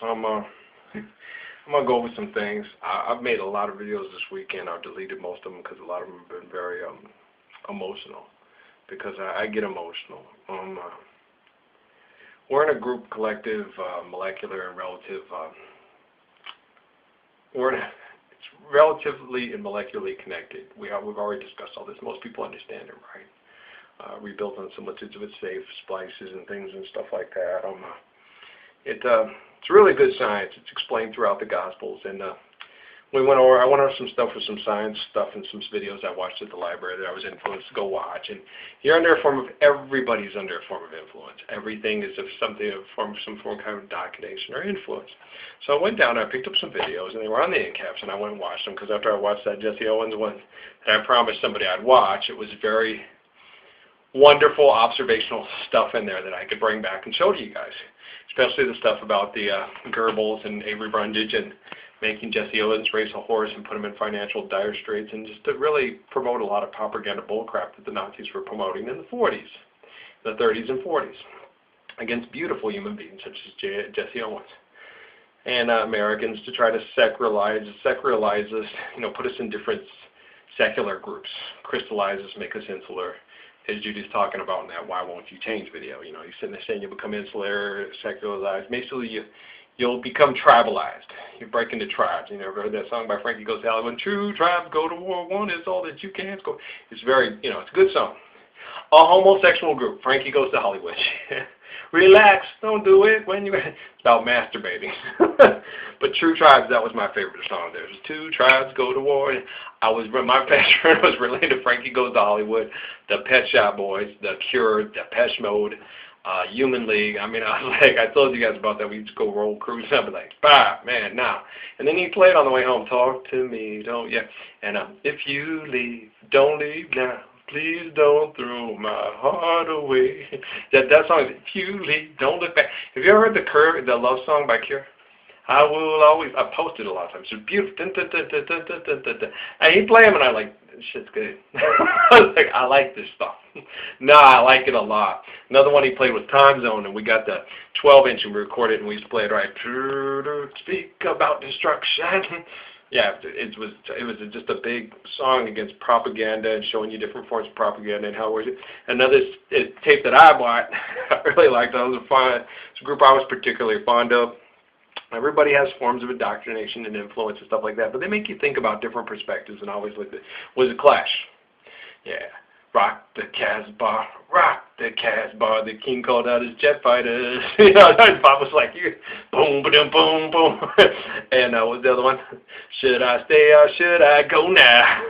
I'm uh, I'm gonna go over some things. I've made a lot of videos this weekend. I've deleted most of them because a lot of them have been very emotional. Because I get emotional. We're in a group collective, molecular and relative. It's relatively and molecularly connected. We've already discussed all this. Most people understand it, right? Rebuilt on similitudes of its safe splices and things and stuff like that. It's really good science. It's explained throughout the Gospels, and I went over some stuff with some science stuff and some videos I watched at the library that I was influenced to go watch. And everybody's under a form of influence. Everything is of some form of kind of indoctrination or influence. So I went down, I picked up some videos, and they were on the end caps, and I went and watched them because after I watched that Jesse Owens one that I promised somebody I'd watch, it was very wonderful observational stuff in there that I could bring back and show to you guys, especially the stuff about the Goebbels and Avery Brundage and making Jesse Owens race a horse and put him in financial dire straits, and just to really promote a lot of propaganda bullcrap that the Nazis were promoting in the 40s, the 30s and 40s, against beautiful human beings such as Jesse Owens. And Americans to try to secularize us, put us in different secular groups, crystallize us, make us insular, as Judy's talking about in that Why Won't You Change video. He's sitting there saying you become insular, secularized. Basically, you'll become tribalized. You break into tribes. You ever heard that song by Frankie Goes to Hollywood? When true tribes go to war, one is all that you can go. It's very, it's a good song. A homosexual group, Frankie Goes to Hollywood. Relax, don't do it when it's about masturbating. But True Tribes, that was my favorite song. There's two tribes go to war. My best friend was related to Frankie Goes to Hollywood, the Pet Shop Boys, the Cure, Depeche Mode, Human League. I was like, I told you guys about that. We used to go roll cruise. I'd be like, bye, man, now. And then he played on the way home, talk to me, don't, yeah. And if you leave, don't leave now. Please don't throw my heart away. That song is, if you leave, don't look back. Have you ever heard the love song by Cure? I will always, I posted a lot of times. It's beautiful. Dun, dun, dun, dun, dun, dun, dun, dun. And he played them, and I like, this shit's good. I was like, I like this stuff. No, I like it a lot. Another one he played was Time Zone, and we got the 12-inch, and we recorded it, and we used to play it right. Speak about destruction. Yeah, it was just a big song against propaganda and showing you different forms of propaganda and how it was. Another tape that I bought, I really liked. It's a group I was particularly fond of. Everybody has forms of indoctrination and influence and stuff like that, but they make you think about different perspectives, and I always liked it. Was a Clash. Yeah. Rock the Casbah, rock the Casbah. The king called out his jet fighters. Bob was like, boom, boom, boom, boom. And what was the other one? Should I stay or should I go now?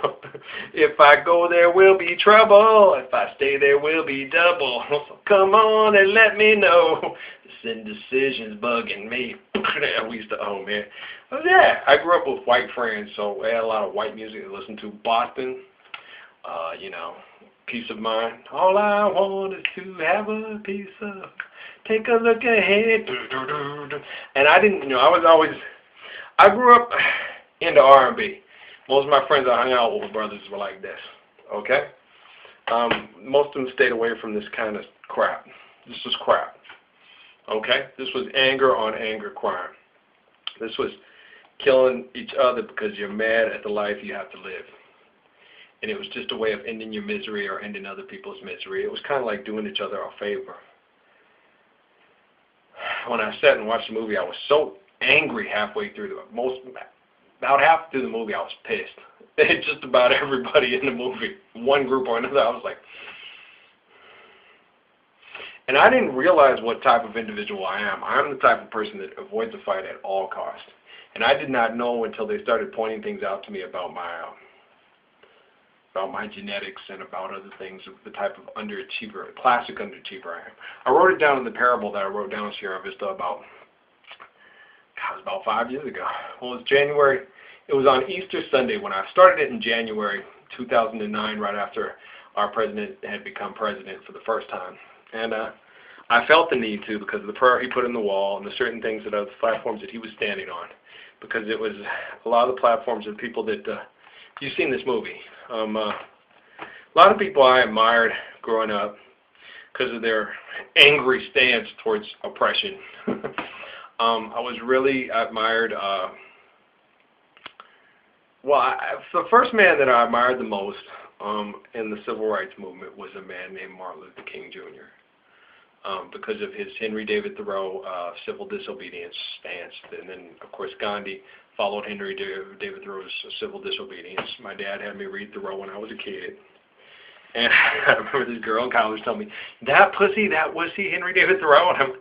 If I go, there will be trouble. If I stay, there will be double. So come on and let me know. This indecision's bugging me. We used to, oh man. Oh yeah, I grew up with white friends, so I had a lot of white music to listen to. Boston, peace of mind. All I want is to have a piece of, take a look ahead. And I didn't, I grew up into R&B. Most of my friends I hung out with brothers were like this, okay? Most of them stayed away from this kind of crap. This was crap, okay? This was anger on anger crime. This was killing each other because you're mad at the life you have to live. And it was just a way of ending your misery or ending other people's misery. It was kind of like doing each other a favor. When I sat and watched the movie, I was so angry halfway through about half through the movie, I was pissed. Just about everybody in the movie, one group or another, I was like. And I didn't realize what type of individual I am. I'm the type of person that avoids a fight at all costs. And I did not know until they started pointing things out to me about my genetics and about other things, the type of underachiever, classic underachiever I am. I wrote it down in the parable that I wrote down in Sierra Vista about 5 years ago. Well, it was January. It was on Easter Sunday when I started it in January 2009, right after our president had become president for the first time. And I felt the need to, because of the prayer he put in the wall and the certain things that are the platforms that he was standing on, because it was a lot of the platforms of people that you've seen this movie. A lot of people I admired growing up because of their angry stance towards oppression. I was really admired. The first man that I admired the most in the civil rights movement was a man named Martin Luther King Jr. Because of his Henry David Thoreau civil disobedience stance. And then, of course, Gandhi followed Henry David Thoreau's civil disobedience. My dad had me read Thoreau when I was a kid. And I remember this girl in college telling me, that wussy Henry David Thoreau? And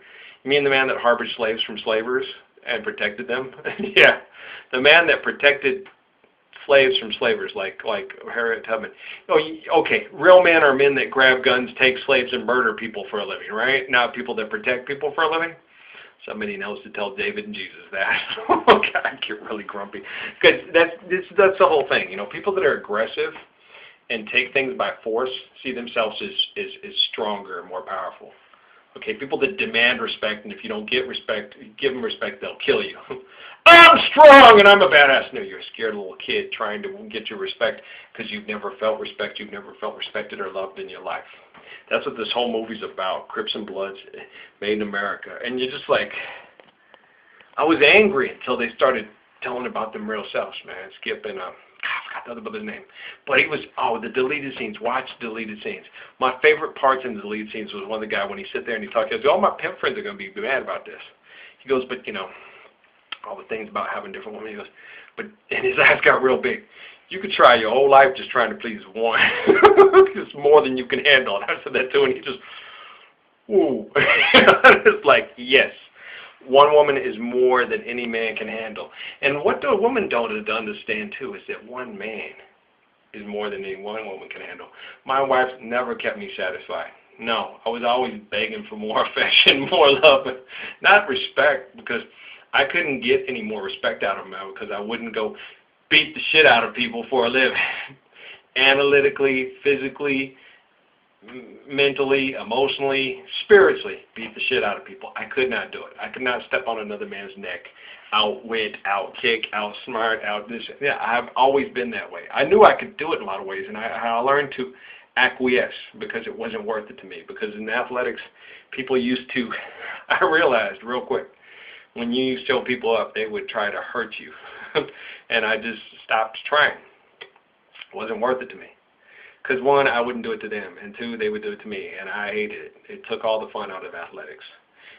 you mean the man that harbored slaves from slavers and protected them? Yeah, the man that protected slaves from slavers, like Harriet Tubman. Oh, okay, real men are men that grab guns, take slaves, and murder people for a living, right? Not people that protect people for a living. Somebody knows to tell David and Jesus that. Oh, God, I get really grumpy. Because that's the whole thing. You know, people that are aggressive and take things by force see themselves as stronger and more powerful. Okay, people that demand respect, and if you don't get respect, give them respect, they'll kill you. I'm strong and I'm a badass. No, you're a scared little kid trying to get your respect because you've never felt respect, you've never felt respected or loved in your life. That's what this whole movie's about, Crips and Bloods, made in America. And you're just like, I was angry until they started telling about them real selves, man. Skip and, I forgot the other brother's name. But he was, the deleted scenes. Watch deleted scenes. My favorite parts in the deleted scenes was one of the guy when he sit there and he talks, he goes, all my pimp friends are going to be mad about this. He goes, but, you know, all the things about having different women. He goes, but, and his eyes got real big. You could try your whole life just trying to please one. It's more than you can handle. And I said that too, and he just, ooh. It's like, yes, one woman is more than any man can handle. And what the woman don't understand too is that one man is more than any one woman can handle. My wife never kept me satisfied. No, I was always begging for more affection, more love, not respect, because I couldn't get any more respect out of them because I wouldn't go beat the shit out of people for a living. Analytically, physically, mentally, emotionally, spiritually, beat the shit out of people. I could not do it. I could not step on another man's neck, outwit, outkick, outsmart, out this. Yeah, I've always been that way. I knew I could do it in a lot of ways, and I learned to acquiesce because it wasn't worth it to me. Because in athletics, people used to, I realized real quick, when you show people up, they would try to hurt you. And I just stopped trying. It wasn't worth it to me. Because one, I wouldn't do it to them. And two, they would do it to me. And I hated it. It took all the fun out of athletics.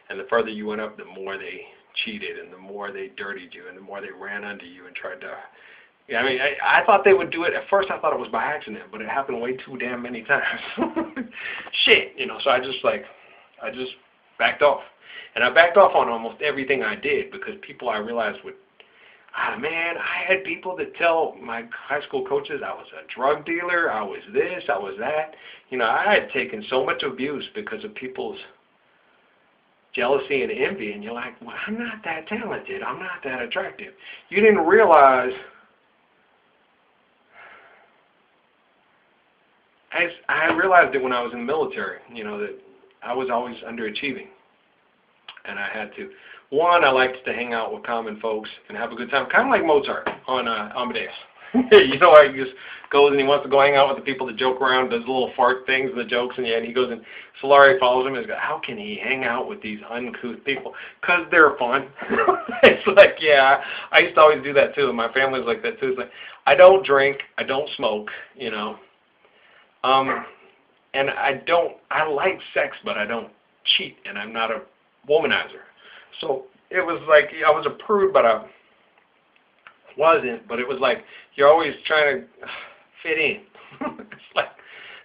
And the further you went up, the more they cheated and the more they dirtied you and the more they ran under you and tried to... Yeah, I mean, I thought they would do it. At first, I thought it was by accident, but it happened way too damn many times. Shit, you know, so I just backed off. And I backed off on almost everything I did because people I realized would, man, I had people that tell my high school coaches I was a drug dealer, I was this, I was that. You know, I had taken so much abuse because of people's jealousy and envy, and you're like, well, I'm not that talented, I'm not that attractive. You didn't realize, I realized it when I was in the military, you know, that I was always underachieving. And I had to. One, I liked to hang out with common folks and have a good time, kind of like Mozart on Amadeus. You know, he just goes and he wants to go hang out with the people that joke around, does little fart things and the jokes, and he goes and Solari follows him and goes, how can he hang out with these uncouth people? Because they're fun. It's like, yeah, I used to always do that too, and my family's like that too. It's like, I don't drink, I don't smoke, you know, and I like sex, but I don't cheat, and I'm not a womanizer. So it was like I was a prude, but I wasn't. But it was like you're always trying to fit in. It's like,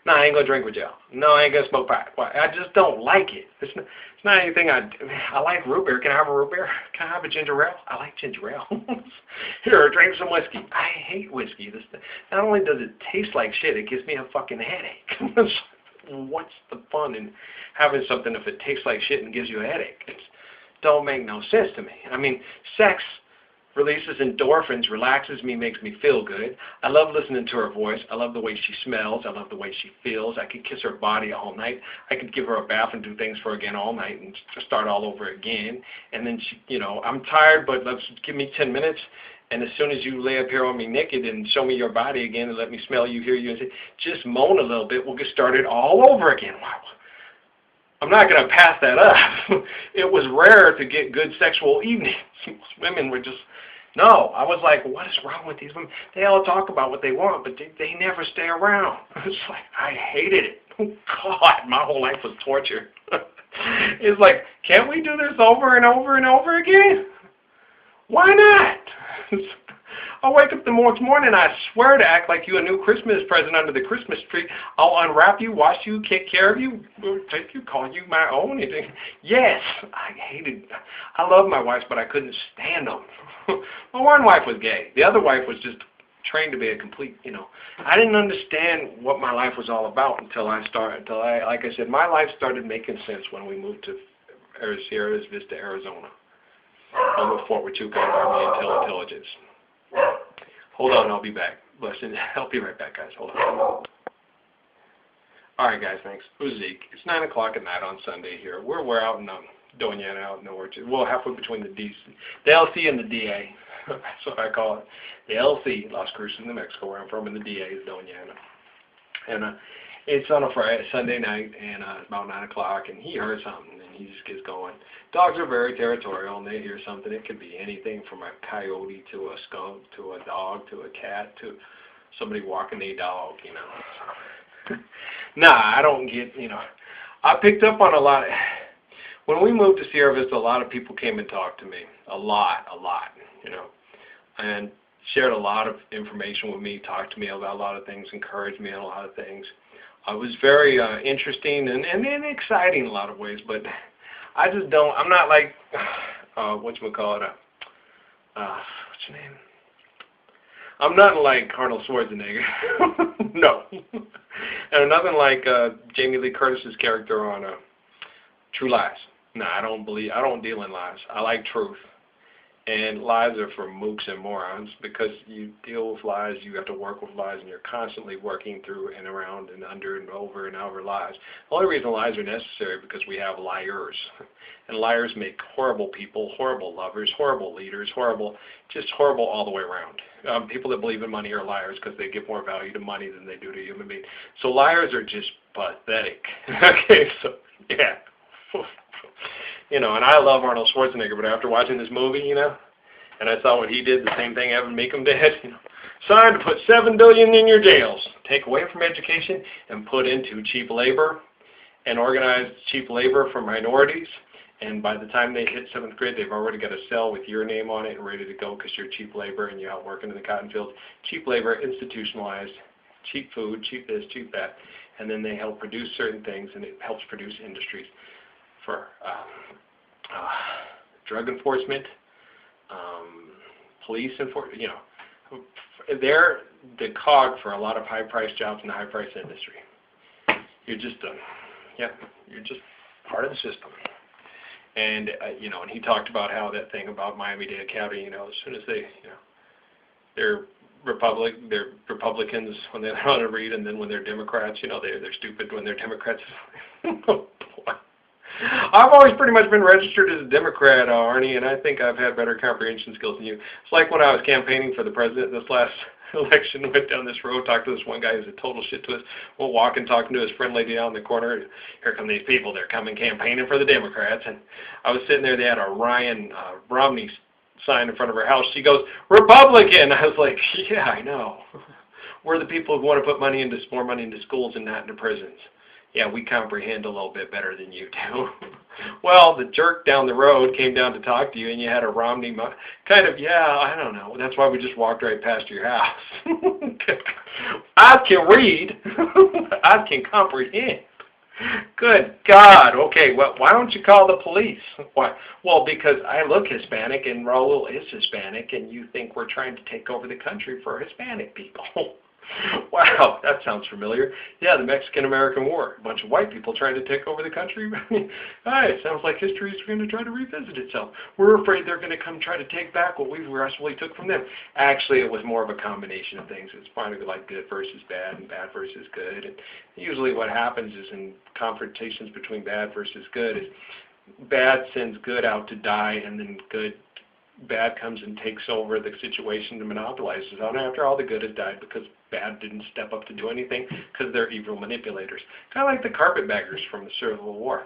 no, I ain't gonna drink with y'all. No, I ain't gonna smoke pot. Why? I just don't like it. It's not anything I like root beer. Can I have a root beer? Can I have a ginger ale? I like ginger ale. Here, drink some whiskey. I hate whiskey. Not only does it taste like shit, it gives me a fucking headache. What's the fun in having something if it tastes like shit and gives you a headache? It don't make no sense to me. I mean, sex releases endorphins, relaxes me, makes me feel good. I love listening to her voice. I love the way she smells. I love the way she feels. I could kiss her body all night. I could give her a bath and do things for her again all night and just start all over again. And then, she, you know, I'm tired, but let's give me 10 minutes. And as soon as you lay up here on me naked and show me your body again and let me smell you, hear you, and say, just moan a little bit, we'll get started all over again. Wow. I'm not going to pass that up. It was rare to get good sexual evenings. Women were just, no. I was like, what is wrong with these women? They all talk about what they want, but they never stay around. It's like, I hated it. Oh, God, my whole life was torture. It's like, can't we do this over and over and over again? Why not? I'll wake up the next morning, I swear to act like you a new Christmas present under the Christmas tree. I'll unwrap you, wash you, take care of you, take you, call you my own. Yes, I love my wives, but I couldn't stand them. My one wife was gay. The other wife was just trained to be a complete, I didn't understand what my life was all about until like I said, my life started making sense when we moved to Sierra Vista, Arizona. Home of Fort Huachuca Army Intelligence. Hold on, I'll be back. Listen, I'll be right back, guys. Hold on. All right, guys, thanks. It was Zeke. It's 9 o'clock at night on Sunday here. We're out in Doñana, out in the orchard. Well, halfway between the LC and the DA. That's what I call it. The LC, Las Cruces, New Mexico, where I'm from, and the DA is Doñana. And it's on a Sunday night, and it's about 9 o'clock, and he heard something, and he just gets going. Dogs are very territorial, and they hear something. It could be anything from a coyote to a skunk to a dog to a cat to somebody walking a dog, Nah, I don't get, I picked up on a lot. When we moved to Sierra Vista, a lot of people came and talked to me. A lot, and shared a lot of information with me, talked to me about a lot of things, encouraged me on a lot of things. It was very interesting and exciting in a lot of ways, but I just don't, I'm not like, what's your name? I'm not like Arnold Schwarzenegger. No. And nothing like Jamie Lee Curtis's character on True Lies. No, I don't deal in lies. I like truth. And lies are for mooks and morons, because you deal with lies, you have to work with lies, and you're constantly working through and around and under and over lies. The only reason lies are necessary because we have liars. And liars make horrible people, horrible lovers, horrible leaders, just horrible all the way around. People that believe in money are liars because they give more value to money than they do to human beings. So liars are just pathetic. Okay, so, yeah. And I love Arnold Schwarzenegger, but after watching this movie, and I saw what he did, the same thing Evan Meekum did, signed to put $7 billion in your jails, take away from education and put into cheap labor and organized cheap labor for minorities. And by the time they hit 7th grade, they've already got a cell with your name on it and ready to go because you're cheap labor and you're out working in the cotton fields. Cheap labor, institutionalized, cheap food, cheap this, cheap that. And then they help produce certain things, and it helps produce industries for drug enforcement, police enforcement. They're the cog for a lot of high-priced jobs in the high-priced industry. You're just, you're just part of the system. And and he talked about how that thing about Miami-Dade County. As soon as they're Republicans when they want to read, and then when they're Democrats, they're stupid when they're Democrats. Oh, boy. I've always pretty much been registered as a Democrat, Arnie, and I think I've had better comprehension skills than you. It's like when I was campaigning for the president this last election, went down this road, talked to this one guy who's a total shit to us, went walking, talking to his friend lady down in the corner. Here come these people, they're coming campaigning for the Democrats. And I was sitting there, they had a Ryan Romney sign in front of her house. She goes, Republican! I was like, yeah, I know. We're the people who want to put more money into schools and not into prisons. Yeah, we comprehend a little bit better than you do. Well, the jerk down the road came down to talk to you, and you had a Romney I don't know. That's why we just walked right past your house. I can read. I can comprehend. Good God. Okay, well, why don't you call the police? Why? Well, because I look Hispanic, and Raul is Hispanic, and you think we're trying to take over the country for Hispanic people. Wow, that sounds familiar. Yeah, the Mexican-American War. A bunch of white people trying to take over the country. Hi, it sounds like history is going to try to revisit itself. We're afraid they're going to come try to take back what we aggressively took from them. Actually, it was more of a combination of things. It's probably like good versus bad and bad versus good. And usually what happens is in confrontations between bad versus good is bad sends good out to die, and then bad comes and takes over the situation and monopolizes it. And after all, the good has died because bad didn't step up to do anything because they're evil manipulators. Kind of like the carpetbaggers from the Civil War.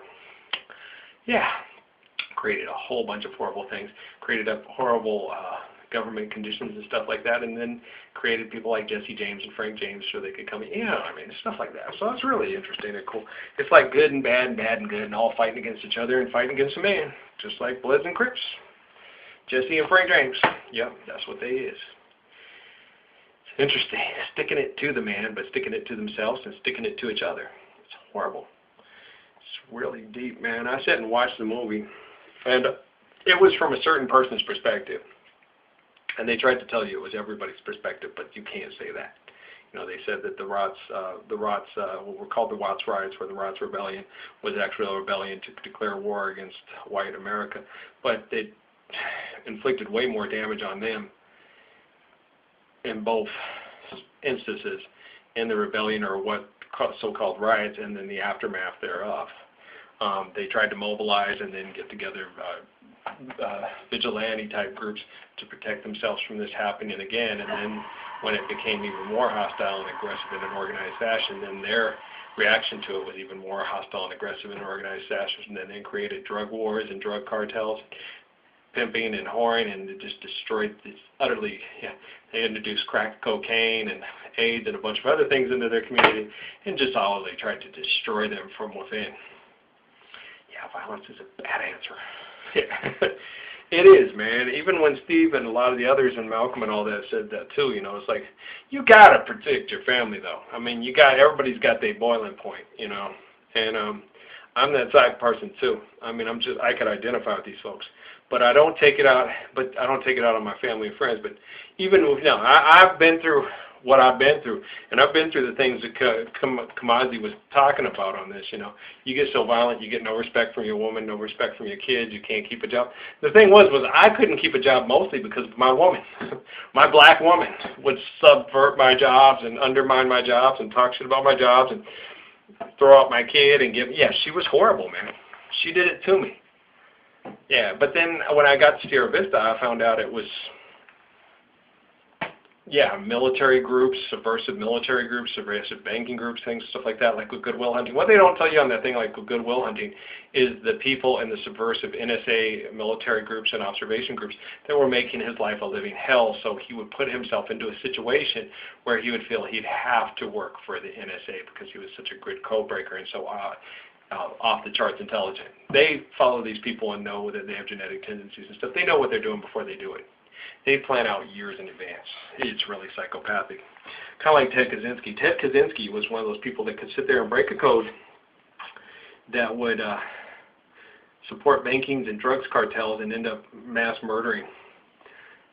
Yeah, created a whole bunch of horrible things, created up horrible government conditions and stuff like that, and then created people like Jesse James and Frank James so they could come in, I mean, stuff like that. So it's really interesting and cool. It's like good and bad and good and all fighting against each other and fighting against a man, just like Bloods and Crips. Jesse and Frank James. Yep, that's what they is. It's interesting. Sticking it to the man, but sticking it to themselves and sticking it to each other. It's horrible. It's really deep, man. I sat and watched the movie, and it was from a certain person's perspective. And they tried to tell you it was everybody's perspective, but you can't say that. You know, they said that what were called the Watts riots, or the Watts Rebellion, was actually a rebellion to declare war against white America. But they inflicted way more damage on them in both instances, in the rebellion, or what so-called riots, and then the aftermath thereof. They tried to mobilize and then get together vigilante-type groups to protect themselves from this happening again, and then when it became even more hostile and aggressive in an organized fashion, then their reaction to it was even more hostile and aggressive in an organized fashion, and then created drug wars and drug cartels, pimping and whoring, and it just destroyed this utterly. They introduced crack cocaine and AIDS and a bunch of other things into their community, and just solidly tried to destroy them from within. Yeah, violence is a bad answer. Yeah. It is, man. Even when Steve and a lot of the others and Malcolm and all that said that too, it's like, you gotta protect your family though. I mean, everybody's got their boiling point, and I'm that type of person too. I mean, I could identify with these folks, but I don't take it out. On my family and friends. But even with I've been through what I've been through, and I've been through the things that Kamazi was talking about on this. You get so violent, you get no respect from your woman, no respect from your kids. You can't keep a job. The thing was I couldn't keep a job mostly because of my woman. My black woman would subvert my jobs and undermine my jobs and talk shit about my jobs and throw out my kid and she was horrible, man. She did it to me. Yeah, but then when I got to Sierra Vista, I found out it was, military groups, subversive military groups, subversive banking groups, things, stuff like that, like with Good Will Hunting. What they don't tell you on that thing, like with Good Will Hunting, is the people in the subversive NSA military groups and observation groups that were making his life a living hell, so he would put himself into a situation where he would feel he'd have to work for the NSA because he was such a good code breaker and so off the charts intelligent. They follow these people and know that they have genetic tendencies and stuff. They know what they're doing before they do it. They plan out years in advance. It's really psychopathic. Kind of like Ted Kaczynski. Ted Kaczynski was one of those people that could sit there and break a code that would support bankings and drugs cartels and end up mass murdering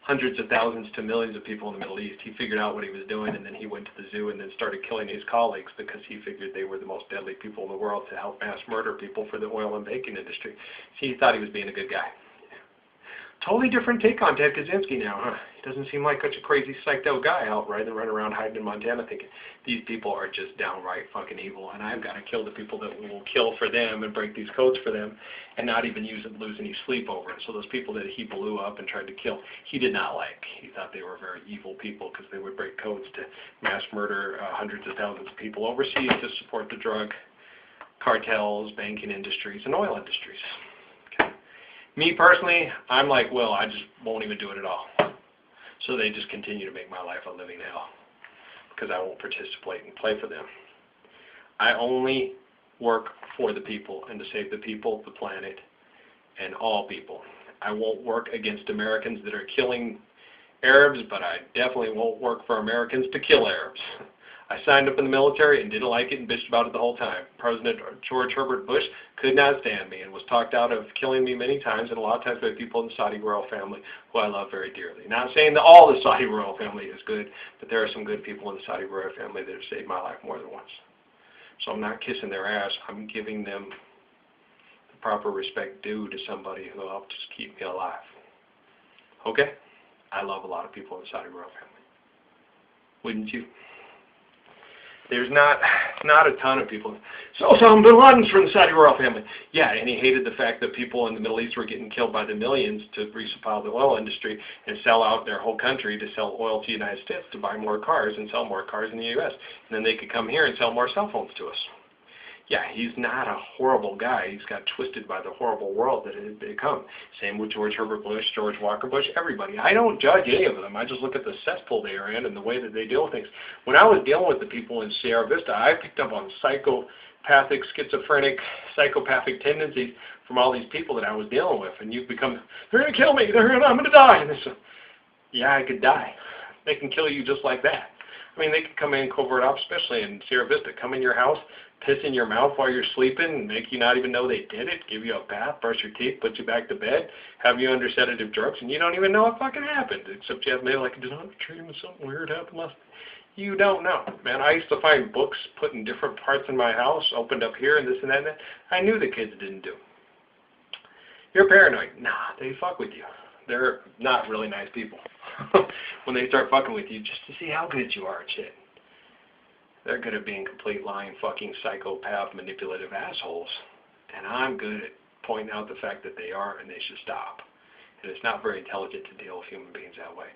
hundreds of thousands to millions of people in the Middle East. He figured out what he was doing, and then he went to the zoo and then started killing his colleagues because he figured they were the most deadly people in the world to help mass murder people for the oil and banking industry. So he thought he was being a good guy. Totally different take on Ted Kaczynski now, huh? He doesn't seem like such a crazy psyched out guy out running around hiding in Montana thinking these people are just downright fucking evil and I've got to kill the people that will kill for them and break these codes for them and not even lose any sleep over it. So those people that he blew up and tried to kill, he did not like. He thought they were very evil people because they would break codes to mass murder hundreds of thousands of people overseas to support the drug cartels, banking industries, and oil industries. Me personally, I'm like, well, I just won't even do it at all. So they just continue to make my life a living hell because I won't participate and play for them. I only work for the people and to save the people, the planet, and all people. I won't work against Americans that are killing Arabs, but I definitely won't work for Americans to kill Arabs. I signed up in the military and didn't like it and bitched about it the whole time. President George Herbert Bush could not stand me and was talked out of killing me many times, and a lot of times by people in the Saudi royal family who I love very dearly. Not saying that all the Saudi royal family is good, but there are some good people in the Saudi royal family that have saved my life more than once. So I'm not kissing their ass. I'm giving them the proper respect due to somebody who helped just keep me alive. Okay? I love a lot of people in the Saudi royal family. Wouldn't you? There's not a ton of people. So Osama bin Laden's from the Saudi royal family. Yeah, and he hated the fact that people in the Middle East were getting killed by the millions to resupply the oil industry and sell out their whole country to sell oil to the United States to buy more cars and sell more cars in the U.S. And then they could come here and sell more cell phones to us. Yeah, he's not a horrible guy. He's got twisted by the horrible world that it had become. Same with George Herbert Bush, George Walker Bush, everybody. I don't judge any of them. I just look at the cesspool they are in and the way that they deal with things. When I was dealing with the people in Sierra Vista, I picked up on psychopathic, schizophrenic, psychopathic tendencies from all these people that I was dealing with. And you become, they're going to kill me. I'm going to die. And it's, yeah, I could die. They can kill you just like that. I mean, they could come in covert ops, especially in Sierra Vista, come in your house, piss in your mouth while you're sleeping, make you not even know they did it, give you a bath, brush your teeth, put you back to bed, have you under sedative drugs, and you don't even know what fucking happened, except you have maybe like, did I dream of something weird happened last night? You don't know. Man, I used to find books put in different parts in my house, opened up here and this and that and that. I knew the kids didn't do. You're paranoid. Nah, they fuck with you. They're not really nice people. When they start fucking with you just to see how good you are at shit. They're good at being complete lying, fucking psychopath, manipulative assholes. And I'm good at pointing out the fact that they are and they should stop. And it's not very intelligent to deal with human beings that way.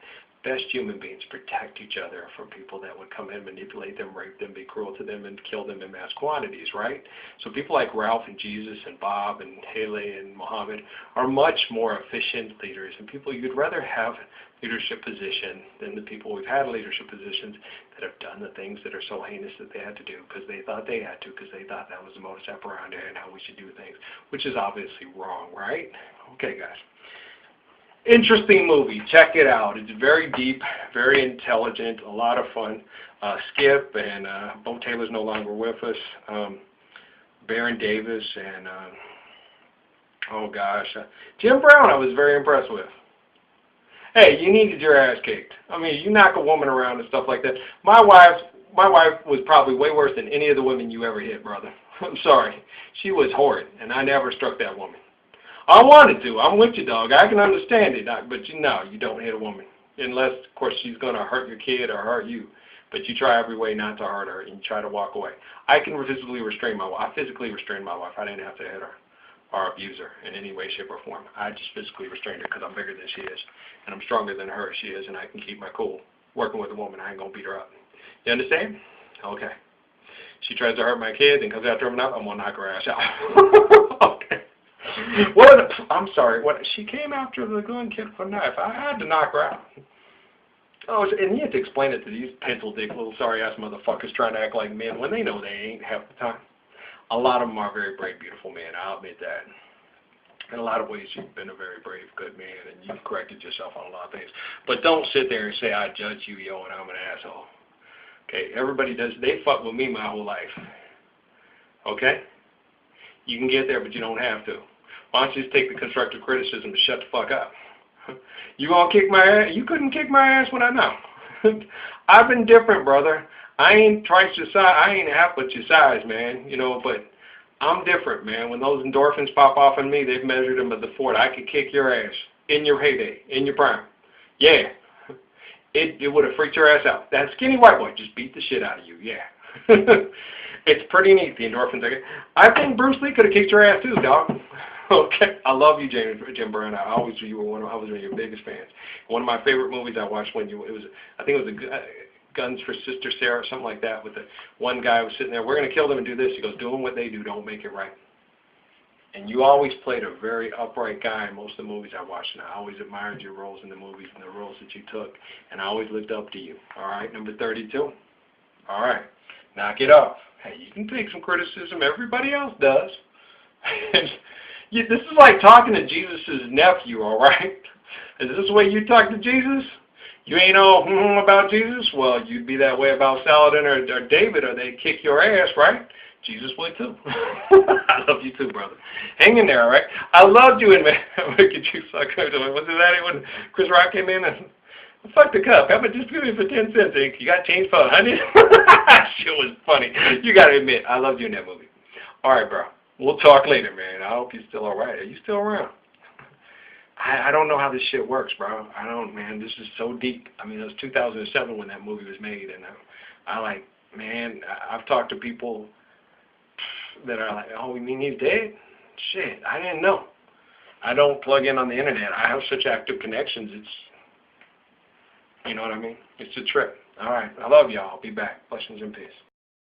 Best human beings protect each other from people that would come in, manipulate them, rape them, be cruel to them, and kill them in mass quantities, right? So people like Ralph and Jesus and Bob and Haley and Muhammad are much more efficient leaders and people you'd rather have leadership position than the people we've had in leadership positions that have done the things that are so heinous that they had to do because they thought they had to, because they thought that was the modus operandi and how we should do things, which is obviously wrong, right? Okay, guys. Interesting movie. Check it out. It's very deep, very intelligent, a lot of fun. Skip and Bo Taylor's no longer with us. Baron Davis and, oh gosh, Jim Brown I was very impressed with. Hey, you needed your ass kicked. I mean, you knock a woman around and stuff like that. My wife was probably way worse than any of the women you ever hit, brother. I'm sorry. She was horrid, and I never struck that woman. I wanted to. I'm with you, dog. I can understand it. But you know, you don't hit a woman. Unless, of course, she's going to hurt your kid or hurt you. But you try every way not to hurt her, and you try to walk away. I can physically restrain my wife. I physically restrained my wife. I didn't have to hit her or abuse her in any way, shape, or form. I just physically restrained her because I'm bigger than she is. And I'm stronger than her she is, and I can keep my cool. Working with a woman, I ain't going to beat her up. You understand? Okay. She tries to hurt my kids and comes after them enough, I'm going to knock her ass out. Okay. What? I'm sorry. What? She came after the gun kid with a knife. I had to knock her out. Oh, and you have to explain it to these pencil dick little sorry ass motherfuckers trying to act like men when they know they ain't half the time. A lot of them are very brave, beautiful men. I'll admit that. In a lot of ways, you've been a very brave, good man, and you've corrected yourself on a lot of things. But don't sit there and say I judge you, yo, and I'm an asshole. Okay, everybody does. They fuck with me my whole life. Okay? You can get there, but you don't have to. Why don't you just take the constructive criticism and shut the fuck up? You gonna kick my ass? You couldn't kick my ass when I know. I've been different, brother. I ain't twice your size. I ain't half but your size, man. You know, but I'm different, man. When those endorphins pop off in me, they've measured them at the fort. I could kick your ass in your heyday, in your prime. Yeah. It would have freaked your ass out. That skinny white boy just beat the shit out of you. Yeah. It's pretty neat, the endorphins. I think Bruce Lee could have kicked your ass too, dog. Okay. I love you, Jim Brown. I was one of your biggest fans. One of my favorite movies I watched I think it was Guns for Sister Sarah or something like that, with the one guy who was sitting there, we're going to kill them and do this. He goes, doing what they do, don't make it right. And you always played a very upright guy in most of the movies I watched, and I always admired your roles in the movies and the roles that you took, and I always looked up to you. All right, number 32. All right, knock it off. Hey, you can take some criticism. Everybody else does. This is like talking to Jesus' nephew, all right? Is this the way you talk to Jesus? You ain't all about Jesus? Well, you'd be that way about Saladin or David, or they'd kick your ass, right? Jesus would too. I love you too, brother. Hang in there, all right? I loved you in Look at you, sucker. Was it that when Chris Rock came in and fuck the cup? How about just give me for 10 cents? You got change for $100? Shit was funny. You got to admit, I loved you in that movie. All right, bro. We'll talk later, man. I hope you're still all right. Are you still around? I don't know how this shit works, bro. I don't, man. This is so deep. I mean, it was 2007 when that movie was made, and I've talked to people that are like, oh, you mean he's dead? Shit, I didn't know. I don't plug in on the internet. I have such active connections. It's, you know what I mean? It's a trip. All right. I love y'all. I'll be back. Blessings and peace.